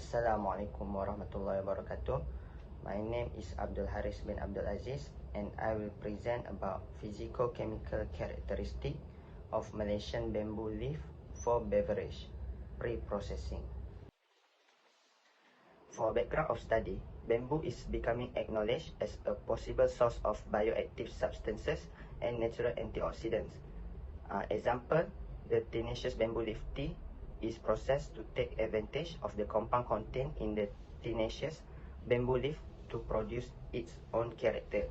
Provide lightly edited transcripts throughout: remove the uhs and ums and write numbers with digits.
Assalamualaikum warahmatullahi wabarakatuh. My name is Abdul Haris bin Abdul Aziz and I will present about physicochemical characteristic of Malaysian bamboo leaf for beverage pre-processing. For background of study, bamboo is becoming acknowledged as a possible source of bioactive substances and natural antioxidants. Example, the tenacious bamboo leaf tea is processed to take advantage of the compound contained in the tenacious bamboo leaf to produce its own character.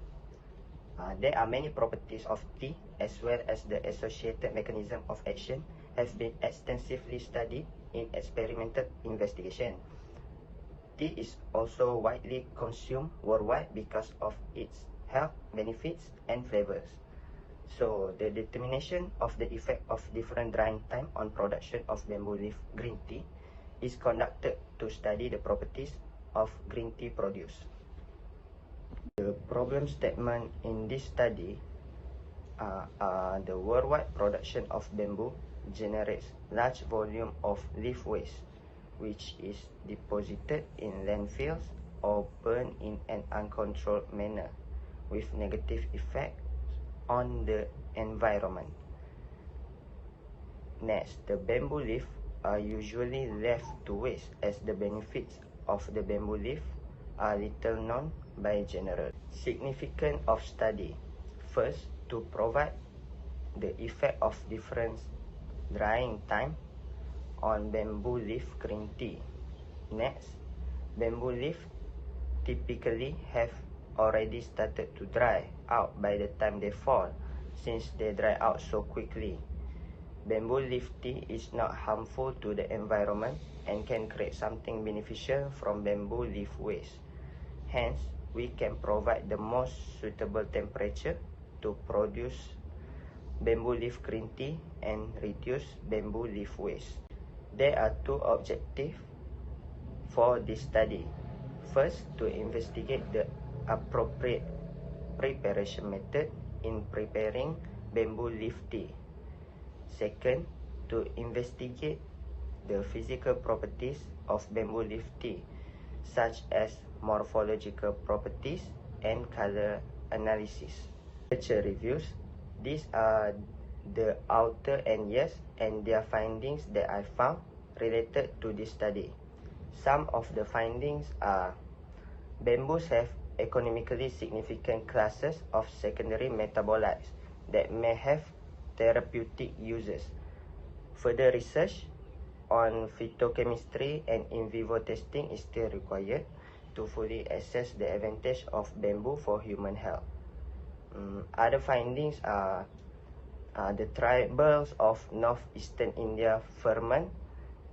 There are many properties of tea as well as the associated mechanism of action have been extensively studied in experimental investigation. Tea is also widely consumed worldwide because of its health benefits and flavors. So, the determination of the effect of different drying time on production of bamboo leaf green tea is conducted to study the properties of green tea produce. The problem statement in this study the worldwide production of bamboo generates large volume of leaf waste, which is deposited in landfills or burned in an uncontrolled manner with negative effect on the environment. Next, the bamboo leaf are usually left to waste as the benefits of the bamboo leaf are little known by general. Significance of study. First, to provide the effect of different drying time on bamboo leaf green tea. Next, bamboo leaf typically have already started to dry out by the time they fall, since they dry out so quickly. Bamboo leaf tea is not harmful to the environment and can create something beneficial from bamboo leaf waste. Hence, we can provide the most suitable temperature to produce bamboo leaf green tea and reduce bamboo leaf waste. There are two objectives for this study. First, to investigate the appropriate preparation method in preparing bamboo leaf tea. Second, to investigate the physical properties of bamboo leaf tea, such as morphological properties and color analysis. Literature reviews. These are the author and years and their findings that I found related to this study. Some of the findings are: bamboos have economically significant classes of secondary metabolites that may have therapeutic uses. Further research on phytochemistry and in vivo testing is still required to fully assess the advantage of bamboo for human health. Other findings are the tribals of northeastern India ferment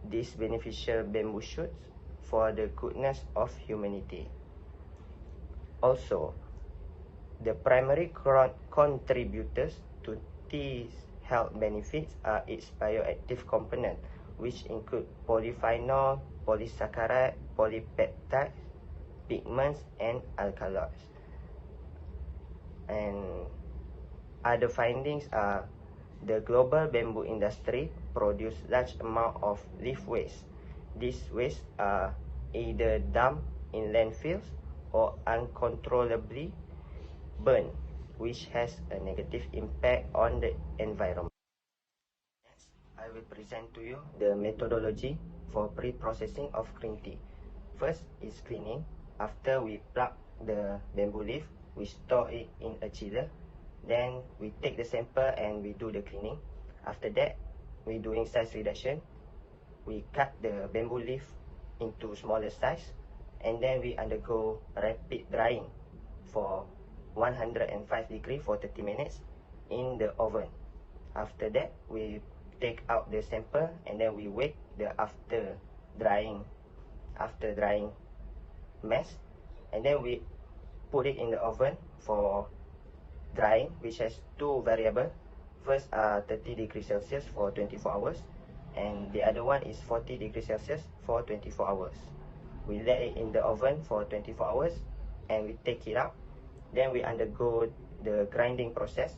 these beneficial bamboo shoots for the goodness of humanity. Also, the primary contributors to tea's health benefits are its bioactive component, which include polyphenol, polysaccharide, polypeptides, pigments, and alkaloids. And other findings are the global bamboo industry produce large amount of leaf waste. These wastes are either dumped in landfills or uncontrollably burned, which has a negative impact on the environment. Next, I will present to you the methodology for pre-processing of green tea. First is cleaning. After we pluck the bamboo leaf, we store it in a chiller. Then we take the sample and we do the cleaning. After that, we doing size reduction. We cut the bamboo leaf into smaller size, and then we undergo rapid drying for 105 degrees for 30 minutes in the oven. After that, we take out the sample and then we wait the after drying mass, and then we put it in the oven for drying, which has two variables. First 30 degrees Celsius for 24 hours, and the other one is 40 degrees Celsius for 24 hours. We let it in the oven for 24 hours and we take it out. Then we undergo the grinding process,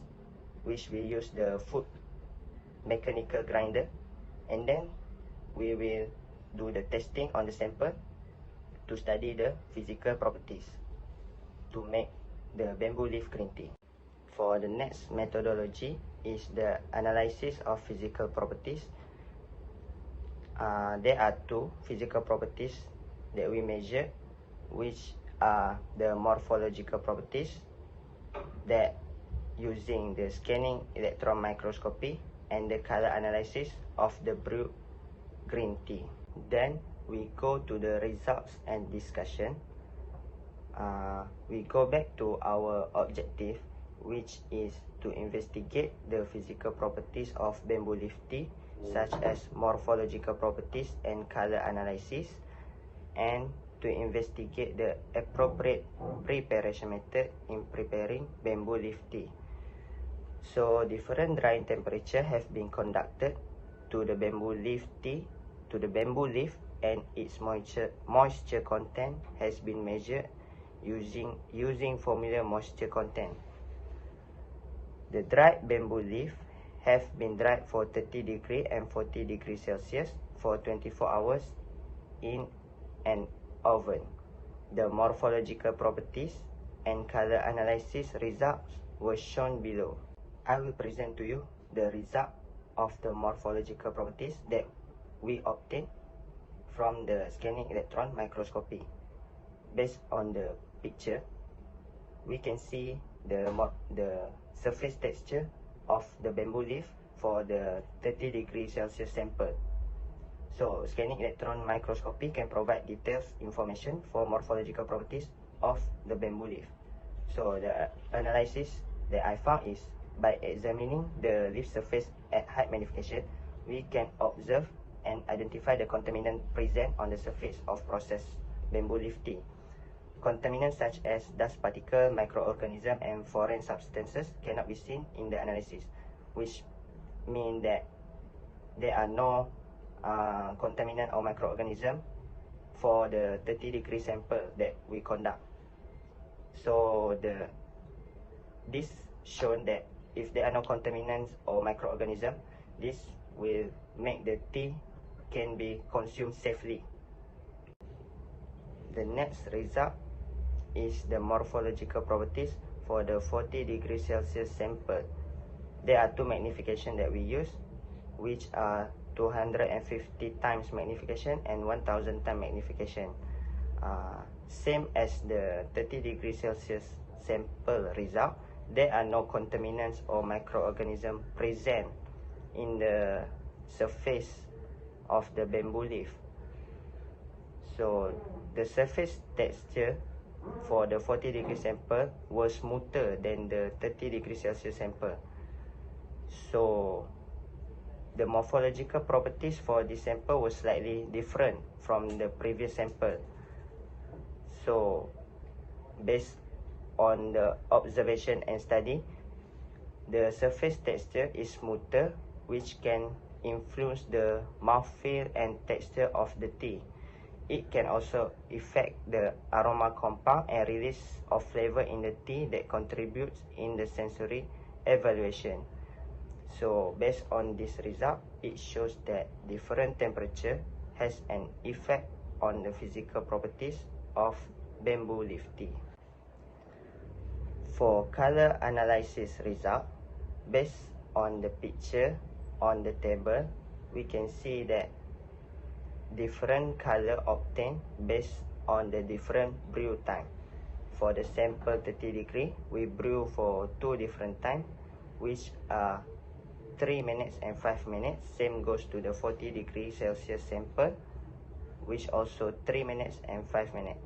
which we use the foot mechanical grinder, and then we will do the testing on the sample to study the physical properties to make the bamboo leaf green tea. For the next methodology is the analysis of physical properties. There are two physical properties that we measure, which are the morphological properties that using the scanning electron microscopy and the color analysis of the brewed green tea. Then we go to the results and discussion. We go back to our objective, which is to investigate the physical properties of bamboo leaf tea, such as morphological properties and color analysis, and to investigate the appropriate preparation method in preparing bamboo leaf tea. So different drying temperature have been conducted to the bamboo leaf tea, to the bamboo leaf, and its moisture content has been measured using formula moisture content. The dried bamboo leaf have been dried for 30 degrees and 40 degrees Celsius for 24 hours in an oven. The morphological properties and color analysis results were shown below. I will present to you the result of the morphological properties that we obtained from the scanning electron microscopy. Based on the picture, we can see the surface texture of the bamboo leaf for the 30 degrees Celsius sample. So scanning electron microscopy can provide detailed information for morphological properties of the bamboo leaf. So the analysis that I found is, by examining the leaf surface at high magnification, we can observe and identify the contaminant present on the surface of processed bamboo leaf tea. Contaminants such as dust particle, microorganisms, and foreign substances cannot be seen in the analysis, which means that there are no contaminant or microorganism for the 30 degree sample that we conduct. So this shown that if there are no contaminants or microorganism, this will make the tea can be consumed safely. The next result is the morphological properties for the 40 degrees Celsius sample. There are two magnification that we use, which are 250 times magnification and 1000 times magnification. Same as the 30 degrees Celsius sample result, there are no contaminants or microorganisms present in the surface of the bamboo leaf. So the surface texture for the 40 degree sample was smoother than the 30 degrees Celsius sample. So the morphological properties for this sample was slightly different from the previous sample. So based on the observation and study, the surface texture is smoother, which can influence the mouthfeel and texture of the tea. It can also affect the aroma compound and release of flavor in the tea that contributes in the sensory evaluation. So based on this result, it shows that different temperature has an effect on the physical properties of bamboo leaf tea. For color analysis result, based on the picture on the table, we can see that different color obtained based on the different brew time. For the sample 30 degree, we brew for 2 different time, which are 3 minutes and 5 minutes. Same goes to the 40 degree Celsius sample, which also 3 minutes and 5 minutes.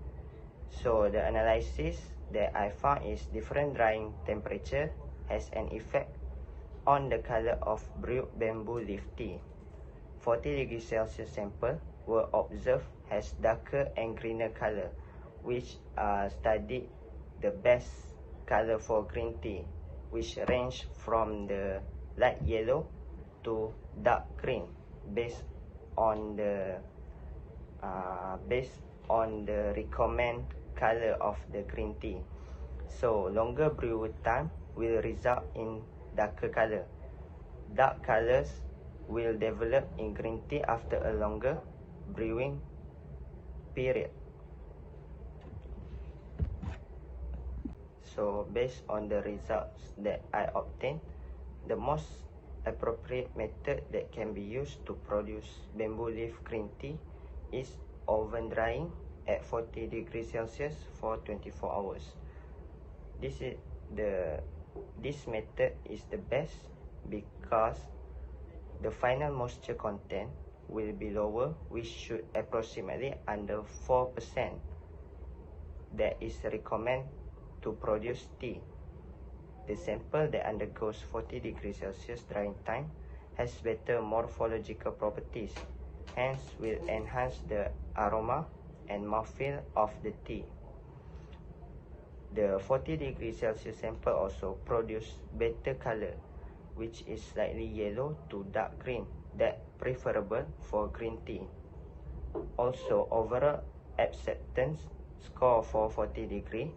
So the analysis that I found is different drying temperature has an effect on the color of brewed bamboo leaf tea. 40 degrees Celsius sample were observed has darker and greener color, which studied the best color for green tea, which range from the light yellow to dark green based on the recommend color of the green tea. So longer brew time will result in darker color. Dark colors will develop in green tea after a longer brewing period. So based on the results that I obtained, the most appropriate method that can be used to produce bamboo leaf green tea is oven drying at 40 degrees Celsius for 24 hours. This method is the best because the final moisture content will be lower, which should approximately under 4%. That is recommended to produce tea. The sample that undergoes 40 degrees Celsius drying time has better morphological properties, hence will enhance the aroma and mouthfeel of the tea. The 40 degrees Celsius sample also produce better color, which is slightly yellow to dark green, that preferable for green tea. Also, overall acceptance score for 40 degree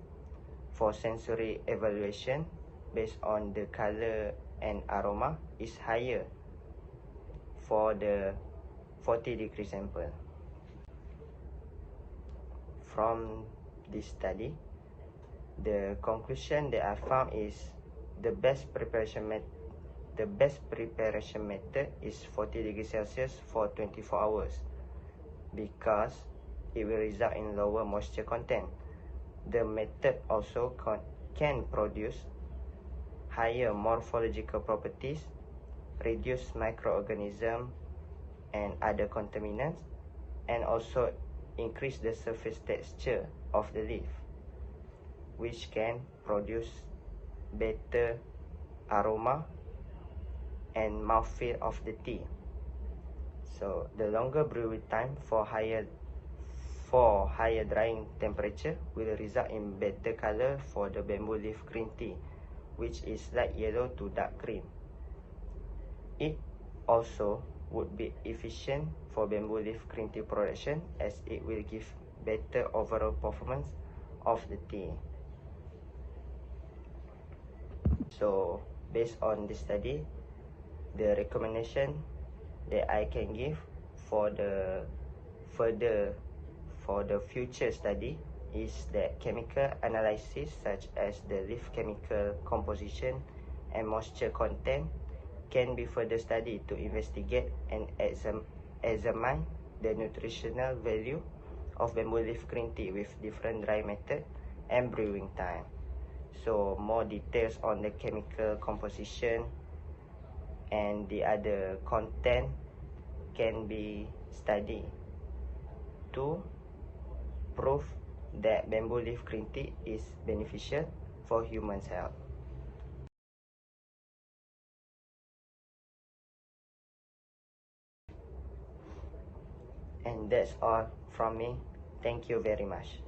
for sensory evaluation based on the color and aroma is higher for the 40 degree sample. From this study, the conclusion that I found is the best preparation method is 40 degrees Celsius for 24 hours because it will result in lower moisture content. The method also can produce higher morphological properties, reduce microorganisms and other contaminants, and also increase the surface texture of the leaf, which can produce better aroma and mouthfeel of the tea. So the longer brewing time for higher drying temperature will result in better color for the bamboo leaf green tea, which is light yellow to dark green. It also would be efficient for bamboo leaf green tea production, as it will give better overall performance of the tea. So based on this study, the recommendation that I can give for the future study is that chemical analysis such as the leaf chemical composition and moisture content can be further studied to investigate and examine the nutritional value of bamboo leaf green tea with different dry method and brewing time. So more details on the chemical composition and the other content can be studied to prove that bamboo leaf green tea is beneficial for humans' health. And that's all from me. Thank you very much.